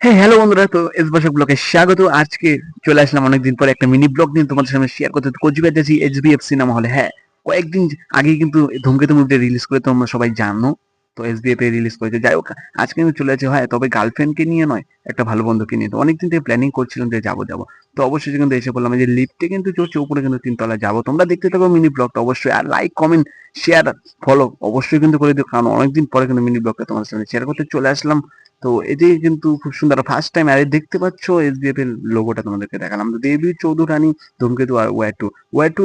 হ্যাঁ, হ্যালো বন্ধুরা, তো এস বাসাক ব্লগে স্বাগত। আজকে চলে আসলাম অনেকদিন পরে একটা মিনি ব্লগ নিয়ে তোমাদের সামনে শেয়ার করতে। তো কোচবিহার যাচ্ছি এইচবিএফ সিনেমা হলে। হ্যাঁ, কয়েকদিন আগেই কিন্তু ধূমকেতু মুভিটা রিলিজ করে তোমরা সবাই জানো। তো এসবিএফ এ রিলিজ করেছে। যাই হোক, আজকে কিন্তু চলে যাচ্ছে। হয় তবে গার্লফ্রেন্ডকে নিয়ে নয়, একটা ভালো বন্ধুকে নিয়ে। তো অনেকদিন থেকে প্ল্যানিং করছিলাম যে যাবো। তো অবশ্যই কিন্তু এসে বললাম যে লিফটে কিন্তু চড়ছি, উপরে কিন্তু তিনতলা যাবো। তোমরা দেখতে থাকো মিনি ব্লগটা অবশ্যই। আর লাইক, কমেন্ট, শেয়ার, ফলো অবশ্যই কিন্তু করে দিও, কারণ অনেকদিন পরে কিন্তু মিনি ব্লগটা তোমাদের সামনে শেয়ার করতে চলে আসলাম। তো এটি কিন্তু খুব সুন্দর ফার্স্ট টাইম। আর দেখতে পাচ্ছ এসবিএফ এর লোগোটা তোমাদেরকে দেখালাম। তো দেবী চৌধুরানী, ধূমকেতু আর ওয়ার টু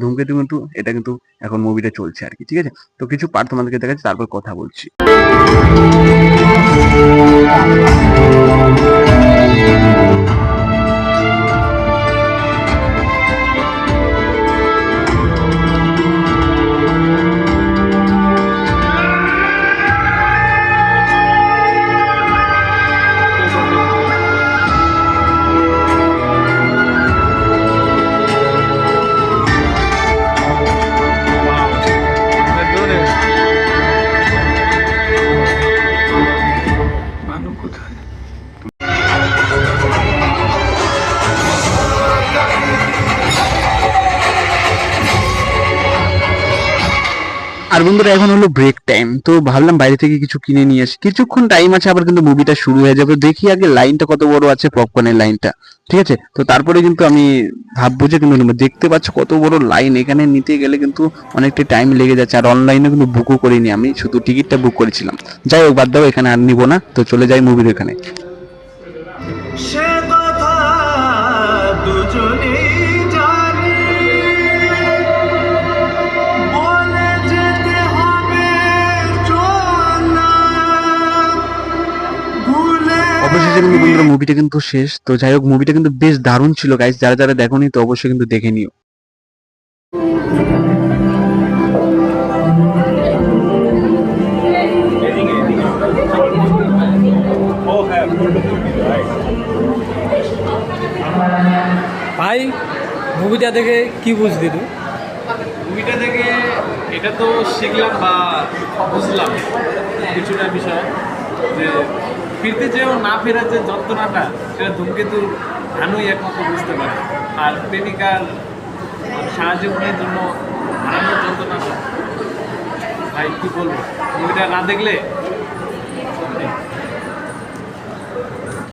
ধূমকেতু কিন্তু এটা কিন্তু এখন মুভিটা চলছে আর কি। ঠিক আছে, তো কিছু পার্ট তোমাদেরকে দেখাচ্ছি, তারপর কথা বলছি। আর বন্ধুরা, এখন হলো ব্রেক টাইম। তো ভাবলাম বাইরে থেকে কিছু কিনে নিয়ে আসি, কিছুক্ষণ টাইম আছে, আবার কিন্তু মুভিটা শুরু হয়ে যাবে। দেখি আগে লাইনটা কত বড় আছে, পপকর্নের লাইনটা। ঠিক আছে, তো তারপরে কিন্তু আমি ভাববো যে কিন্তু নেবো। দেখতে পাচ্ছ কত বড় লাইন, এখানে নিতে গেলে কিন্তু অনেকটা টাইম লেগে যাচ্ছে। আর অনলাইনে কিন্তু বুকও করিনি, আমি শুধু টিকিটটা বুক করেছিলাম। যাই হোক, বাদ দাও, এখানে আর নিবো না। তো চলে যাই মুভির এখানে। সে কথা দুজনেই জানি, বলে যেতে হবে চল না, ভুলে অবশেষে কিন্তু বন্ধুরা মুভিটা কিন্তু শেষ। তো যাই হোক, মুভিটা কিন্তু বেশ দারুণ ছিল গাইস। যারা যারা দেখোনি তো অবশ্যই কিন্তু দেখে নিও। ভাই, মুভিটা দেখে কি বুঝলি তুই? মুভিটা থেকে এটা তো শিখলাম বা বুঝলাম কিছুটা বিষয়, যে ফিরতে যেও না ফেরার যে যন্ত্রণাটা, সেটা ধূমকেতুর ভানুই একমাত্র বুঝতে পারে। আর প্রেমিকার সারা জীবনের জন্য হারানোর যন্ত্রণাটা, ভাই কি বলবো, মুভিটা না দেখলে